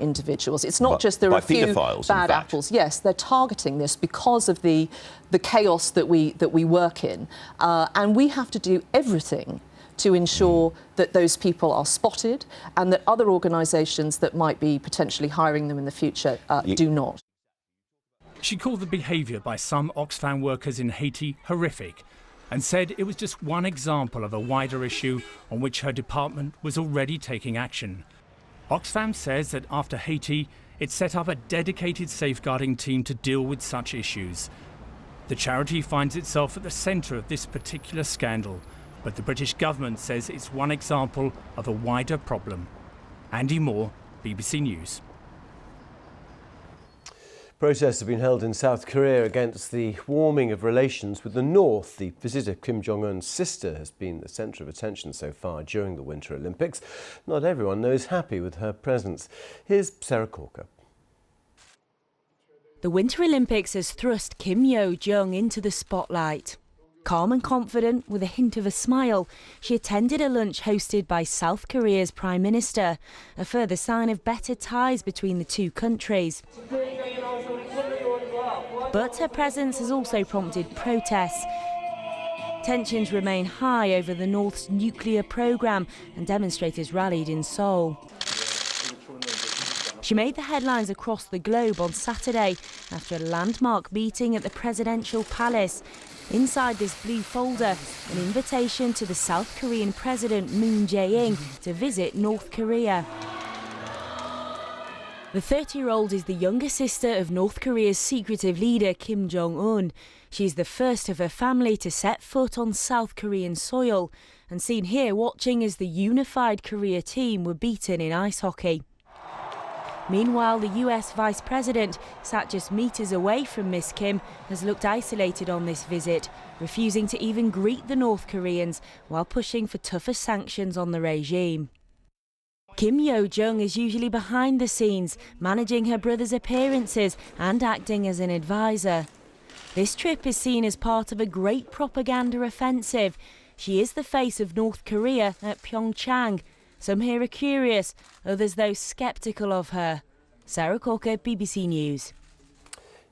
individuals. It's not just there are a few bad apples. Yes, they're targeting this because of the chaos that we work in, and we have to do everything to ensure that those people are spotted and that other organisations that might be potentially hiring them in the future do not. She called the behaviour by some Oxfam workers in Haiti horrific and said it was just one example of a wider issue on which her department was already taking action. Oxfam says that after Haiti, it set up a dedicated safeguarding team to deal with such issues. The charity finds itself at the centre of this particular scandal, but the British government says it's one example of a wider problem. Andy Moore, BBC News. Protests have been held in South Korea against the warming of relations with the North. The visit of Kim Jong-un's sister has been the centre of attention so far during the Winter Olympics. Not everyone, though, is happy with her presence. Here's Sarah Corker. The Winter Olympics has thrust Kim Yo-jong into the spotlight. Calm and confident, with a hint of a smile, she attended a lunch hosted by South Korea's Prime Minister, a further sign of better ties between the two countries. But her presence has also prompted protests. Tensions remain high over the North's nuclear programme, and demonstrators rallied in Seoul. She made the headlines across the globe on Saturday after a landmark meeting at the presidential palace. Inside this blue folder, an invitation to the South Korean President Moon Jae-in to visit North Korea. The 30-year-old is the younger sister of North Korea's secretive leader Kim Jong-un. She's the first of her family to set foot on South Korean soil, and seen here watching as the unified Korea team were beaten in ice hockey. Meanwhile, the US Vice President, sat just metres away from Miss Kim, has looked isolated on this visit, refusing to even greet the North Koreans while pushing for tougher sanctions on the regime. Kim Yo-jong is usually behind the scenes, managing her brother's appearances and acting as an advisor. This trip is seen as part of a great propaganda offensive. She is the face of North Korea at Pyeongchang. Some here are curious, others though sceptical of her. Sarah Corker, BBC News.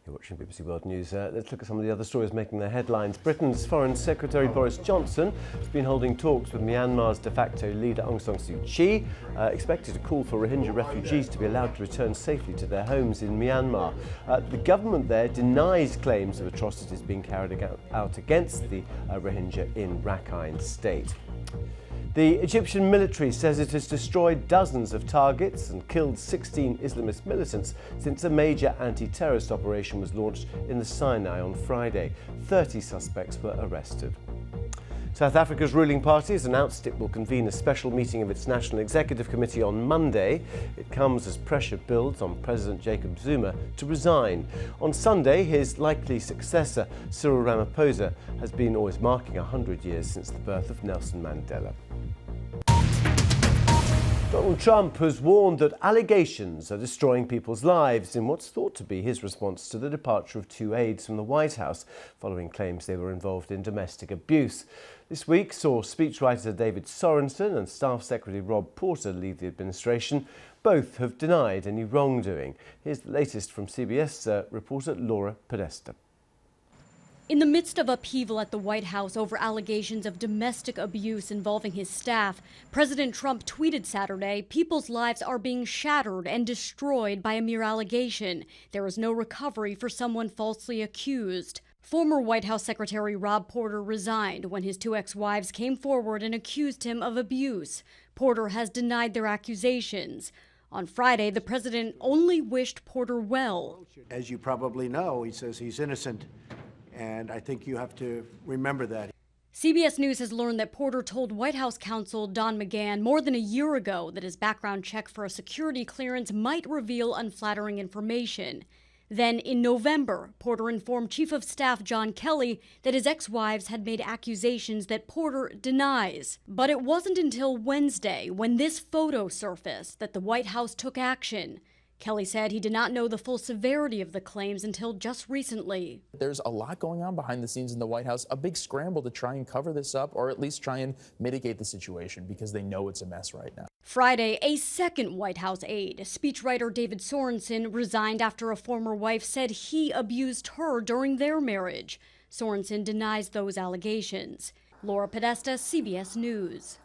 You're watching BBC World News. Let's look at some of the other stories making their headlines. Britain's Foreign Secretary Boris Johnson has been holding talks with Myanmar's de facto leader Aung San Suu Kyi, expected to call for Rohingya refugees to be allowed to return safely to their homes in Myanmar. The government there denies claims of atrocities being carried out against the Rohingya in Rakhine State. The Egyptian military says it has destroyed dozens of targets and killed 16 Islamist militants since a major anti-terrorist operation was launched in the Sinai on Friday. 30 suspects were arrested. South Africa's ruling party has announced it will convene a special meeting of its National Executive Committee on Monday. It comes as pressure builds on President Jacob Zuma to resign. On Sunday, his likely successor, Cyril Ramaphosa, has been always marking 100 years since the birth of Nelson Mandela. Donald Trump has warned that allegations are destroying people's lives in what's thought to be his response to the departure of two aides from the White House following claims they were involved in domestic abuse. This week saw speechwriter David Sorensen and Staff Secretary Rob Porter leave the administration. Both have denied any wrongdoing. Here's the latest from CBS reporter Laura Podesta. In the midst of upheaval at the White House over allegations of domestic abuse involving his staff, President Trump tweeted Saturday, "People's lives are being shattered and destroyed by a mere allegation. There is no recovery for someone falsely accused." Former White House Secretary Rob Porter resigned when his two ex-wives came forward and accused him of abuse. Porter has denied their accusations. On Friday, the president only wished Porter well. As you probably know, he says he's innocent. And I think you have to remember that. CBS News has learned that Porter told White House counsel Don McGahn more than a year ago that his background check for a security clearance might reveal unflattering information. Then, in November, Porter informed Chief of Staff John Kelly that his ex-wives had made accusations that Porter denies. But it wasn't until Wednesday, when this photo surfaced, that the White House took action. Kelly said he did not know the full severity of the claims until just recently. There's a lot going on behind the scenes in the White House, a big scramble to try and cover this up or at least try and mitigate the situation because they know it's a mess right now. Friday, a second White House aide, speechwriter David Sorensen, resigned after a former wife said he abused her during their marriage. Sorensen denies those allegations. Laura Podesta, CBS News.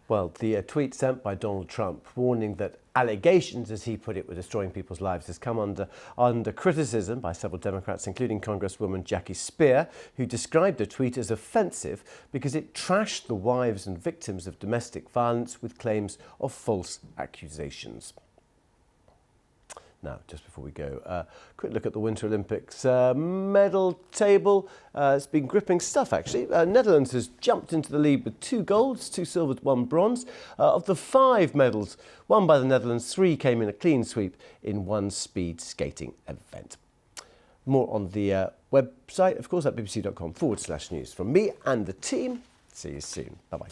Well, the tweet sent by Donald Trump warning that allegations, as he put it, were destroying people's lives has come under criticism by several Democrats, including Congresswoman Jackie Speer, who described the tweet as offensive because it trashed the wives and victims of domestic violence with claims of false accusations. Now, just before we go, quick look at the Winter Olympics medal table. It's been gripping stuff, actually. Netherlands has jumped into the lead with 2 golds, 2 silvers, 1 bronze. Of the 5 medals won by the Netherlands, 3 came in a clean sweep in one speed skating event. More on the website, of course, at bbc.com/news. From me and the team, see you soon. Bye-bye.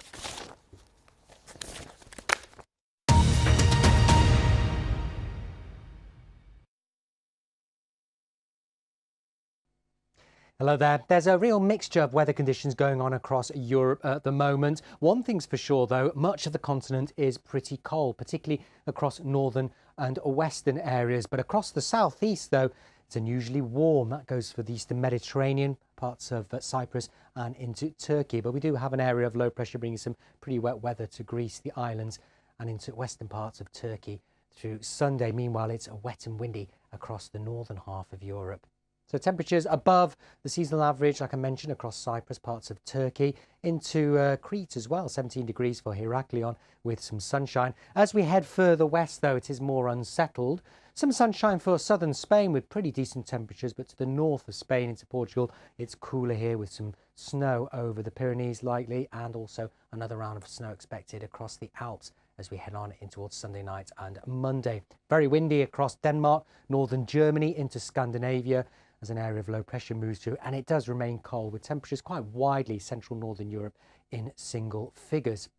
Hello there. There's a real mixture of weather conditions going on across Europe at the moment. One thing's for sure, though, much of the continent is pretty cold, particularly across northern and western areas. But across the southeast, though, it's unusually warm. That goes for the eastern Mediterranean, parts of Cyprus and into Turkey. But we do have an area of low pressure bringing some pretty wet weather to Greece, the islands, and into western parts of Turkey through Sunday. Meanwhile, it's wet and windy across the northern half of Europe. So temperatures above the seasonal average, like I mentioned, across Cyprus, parts of Turkey, into Crete as well, 17 degrees for Heraklion with some sunshine. As we head further west, though, it is more unsettled. Some sunshine for southern Spain with pretty decent temperatures, but to the north of Spain into Portugal, it's cooler here with some snow over the Pyrenees likely, and also another round of snow expected across the Alps as we head on in towards Sunday night and Monday. Very windy across Denmark, northern Germany into Scandinavia, as an area of low pressure moves through, and it does remain cold with temperatures quite widely central northern Europe in single figures.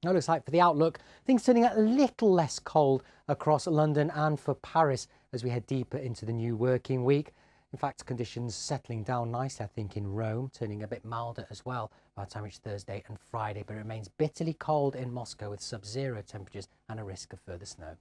Now it looks like for the outlook, things turning a little less cold across London and for Paris as we head deeper into the new working week. In fact, conditions settling down nicely, I think, in Rome, turning a bit milder as well by the time it's Thursday and Friday, but it remains bitterly cold in Moscow with sub-zero temperatures and a risk of further snow.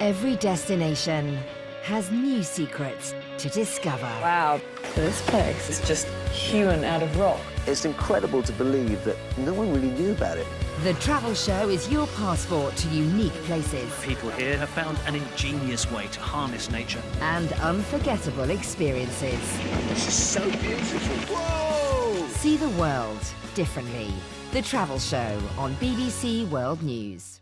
Every destination has new secrets to discover. Wow, this place is just hewn out of rock. It's incredible to believe that no one really knew about it. The Travel Show is your passport to unique places. People here have found an ingenious way to harness nature. And unforgettable experiences. This is so beautiful. Whoa! See the world differently. The Travel Show on BBC World News.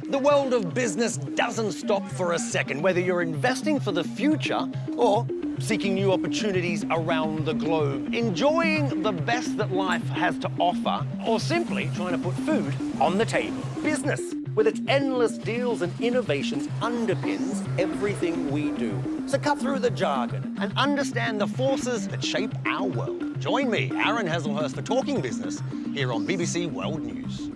The world of business doesn't stop for a second, whether you're investing for the future or seeking new opportunities around the globe, enjoying the best that life has to offer, or simply trying to put food on the table. Business, with its endless deals and innovations, underpins everything we do. So cut through the jargon and understand the forces that shape our world. Join me, Aaron Hazelhurst, for Talking Business here on BBC World News.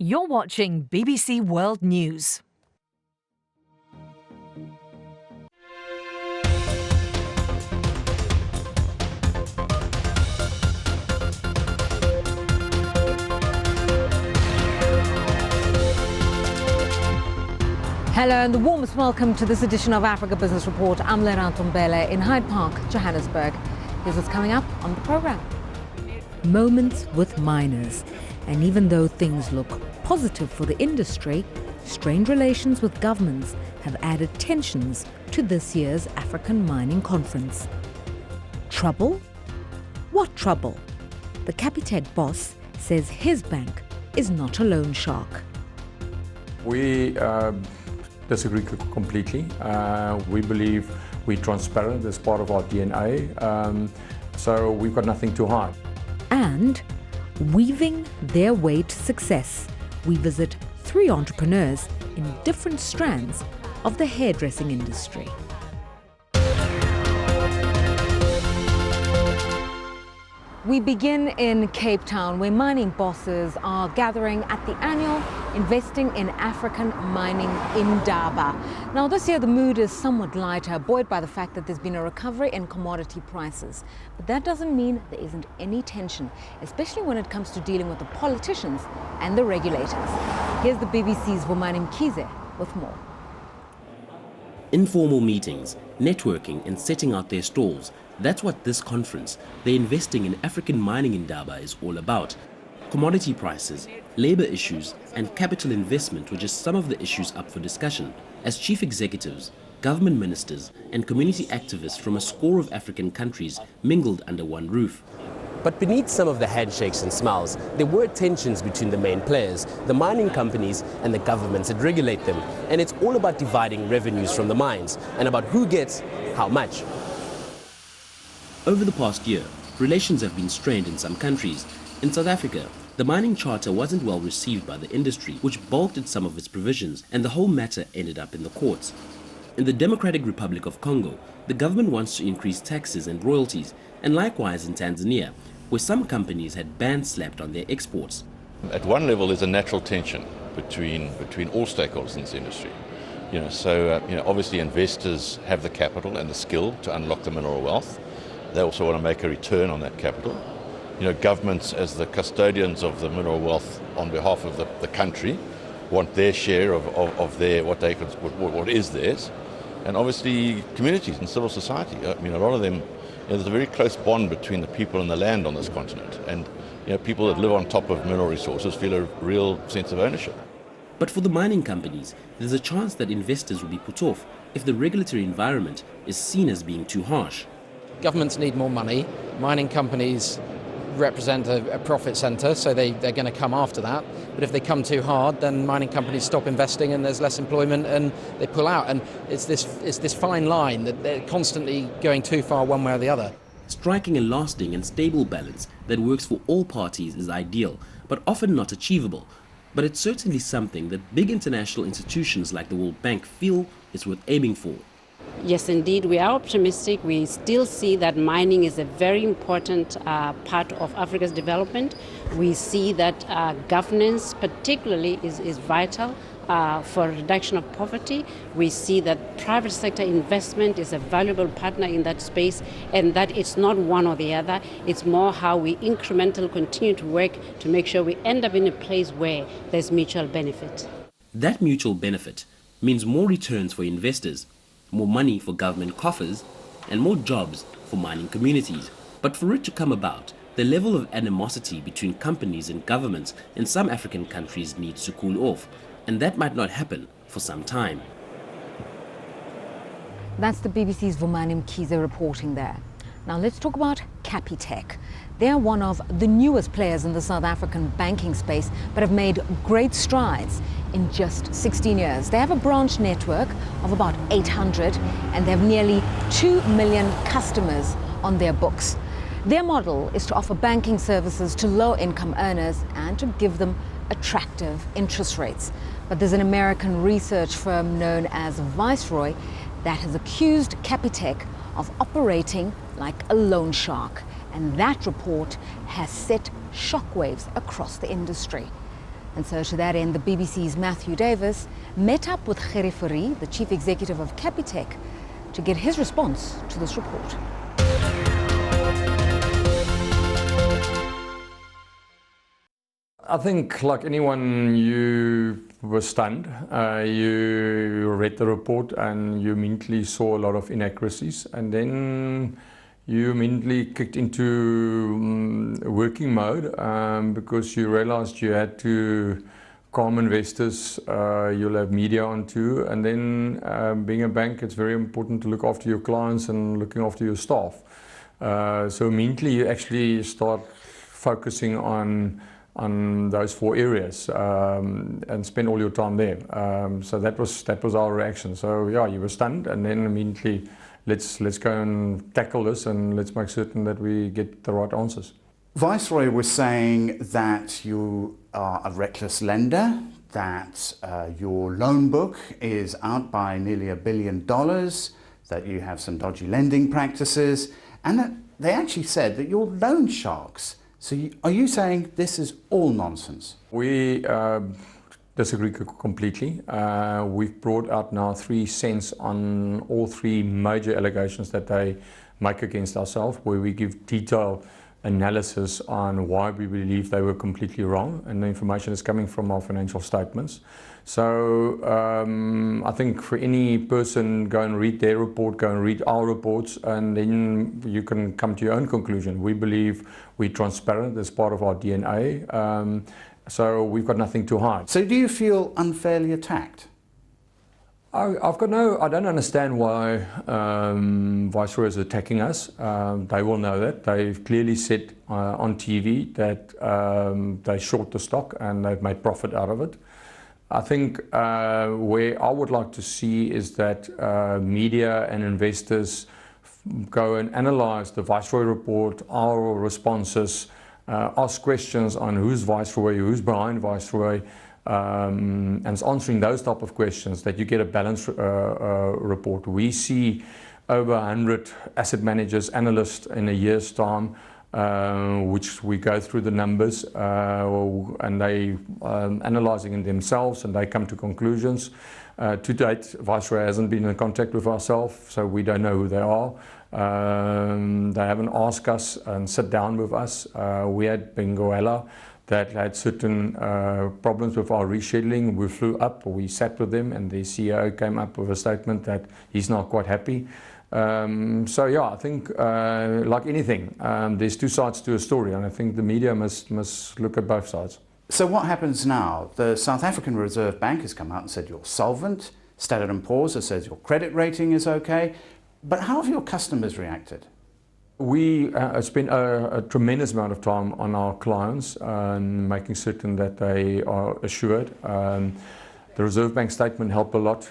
You're watching BBC World News. Hello and the warmest welcome to this edition of Africa Business Report. I'm Lera Ntombele in Hyde Park, Johannesburg. Here's what's coming up on the programme. Moments with miners. And even though things look positive for the industry, strained relations with governments have added tensions to this year's African Mining Conference. Trouble? What trouble? The Capitec boss says his bank is not a loan shark. We disagree completely. We believe we're transparent as part of our DNA. So we've got nothing to hide. And weaving their way to success, we visit 3 entrepreneurs in different strands of the hairdressing industry. We begin in Cape Town, where mining bosses are gathering at the annual Investing in African Mining in dâil. Now this year the mood is somewhat lighter, buoyed by the fact that there's been a recovery in commodity prices. But that doesn't mean there isn't any tension, especially when it comes to dealing with the politicians and the regulators. Here's the BBC's Vumani Mkhize with more. Informal meetings, networking and setting out their stalls. That's what this conference, the Investing in African Mining in dâil, is all about. Commodity prices, labour issues and capital investment were just some of the issues up for discussion as chief executives, government ministers and community activists from a score of African countries mingled under one roof. But beneath some of the handshakes and smiles, there were tensions between the main players, the mining companies and the governments that regulate them. And it's all about dividing revenues from the mines and about who gets how much. Over the past year, relations have been strained in some countries. In South Africa, the mining charter wasn't well received by the industry, which balked at some of its provisions, and the whole matter ended up in the courts. In the Democratic Republic of Congo, the government wants to increase taxes and royalties, and likewise in Tanzania, where some companies had bans slapped on their exports. At one level, there's a natural tension between all stakeholders in this industry. Obviously investors have the capital and the skill to unlock the mineral wealth. They also want to make a return on that capital. Governments, as the custodians of the mineral wealth on behalf of the country, want their share of their what is theirs, and obviously communities and civil society. A lot of them, there's a very close bond between the people and the land on this continent, and people that live on top of mineral resources feel a real sense of ownership. But for the mining companies, there's a chance that investors will be put off if the regulatory environment is seen as being too harsh. Governments need more money. Mining companies represent a profit centre, so they're going to come after that. But if they come too hard, then mining companies stop investing and there's less employment and they pull out. And it's this fine line that they're constantly going too far one way or the other. Striking a lasting and stable balance that works for all parties is ideal, but often not achievable. But it's certainly something that big international institutions like the World Bank feel is worth aiming for. Yes, indeed, we are optimistic. We still see that mining is a very important part of Africa's development. We see that governance particularly is vital for reduction of poverty. We see that private sector investment is a valuable partner in that space, and that it's not one or the other. It's more how we incrementally continue to work to make sure we end up in a place where there's mutual benefit. That mutual benefit means more returns for investors, more money for government coffers, and more jobs for mining communities. But for it to come about, the level of animosity between companies and governments in some African countries needs to cool off, and that might not happen for some time. That's the BBC's Vumani Mkhize reporting there. Now let's talk about Capitec. They're one of the newest players in the South African banking space, but have made great strides in just 16 years. They have a branch network of about 800 and they have nearly 2 million customers on their books. Their model is to offer banking services to low-income earners and to give them attractive interest rates. But there's an American research firm known as Viceroy that has accused Capitec of operating like a loan shark. And that report has set shockwaves across the industry. And so to that end, the BBC's Matthew Davis met up with Gerrie Fourie, the chief executive of Capitec, to get his response to this report. I think, like anyone, you were stunned. You read the report and you immediately saw a lot of inaccuracies, and then you immediately kicked into working mode because you realized you had to calm investors, you'll have media on too, and then being a bank, it's very important to look after your clients and looking after your staff. So immediately you actually start focusing on those 4 areas and spend all your time there. So that was our reaction. So yeah, you were stunned, and then immediately let's go and tackle this, and let's make certain that we get the right answers. Viceroy was saying that you are a reckless lender, that your loan book is out by nearly $1 billion, that you have some dodgy lending practices, and that they actually said that you're loan sharks. So are you saying this is all nonsense? We disagree completely. We've brought out now 3 cents on all 3 major allegations that they make against ourselves, where we give detailed analysis on why we believe they were completely wrong, and the information is coming from our financial statements. So I think for any person, go and read their report, go and read our reports, and then you can come to your own conclusion. We believe we're transparent as part of our DNA, so we've got nothing to hide. So do you feel unfairly attacked? I don't understand why Viceroy is attacking us. They will know that. They've clearly said on TV that they short the stock and they've made profit out of it. I think where I would like to see is that media and investors go and analyze the Viceroy report, our responses, ask questions on who's Viceroy, who's behind Viceroy, and answering those type of questions, that you get a balanced report. We see over 100 asset managers, analysts in a year's time, which we go through the numbers and they analysing it themselves, and they come to conclusions. To date, Viceroy hasn't been in contact with ourselves, so we don't know who they are. They haven't asked us and sit down with us. We had Benguela that had certain problems with our rescheduling. We flew up, we sat with them, and the CEO came up with a statement that he's not quite happy. So yeah, I think like anything, there's 2 sides to a story, and I think the media must look at both sides. So what happens now? The South African Reserve Bank has come out and said you're solvent. Standard & Poor's has said your credit rating is okay. But how have your customers reacted? We spend a tremendous amount of time on our clients and making certain that they are assured. The Reserve Bank statement helped a lot.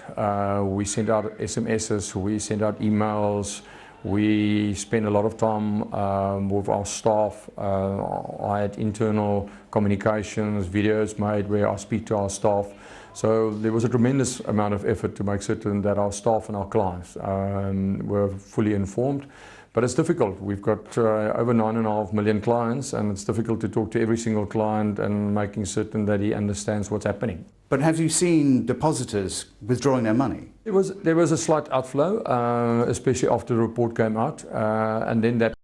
We send out SMSs, we send out emails, we spend a lot of time with our staff. I had internal communications, videos made where I speak to our staff. So there was a tremendous amount of effort to make certain that our staff and our clients were fully informed. But it's difficult. We've got over 9.5 million clients, and it's difficult to talk to every single client and making certain that he understands what's happening. But have you seen depositors withdrawing their money? There was a slight outflow, especially after the report came out, and then that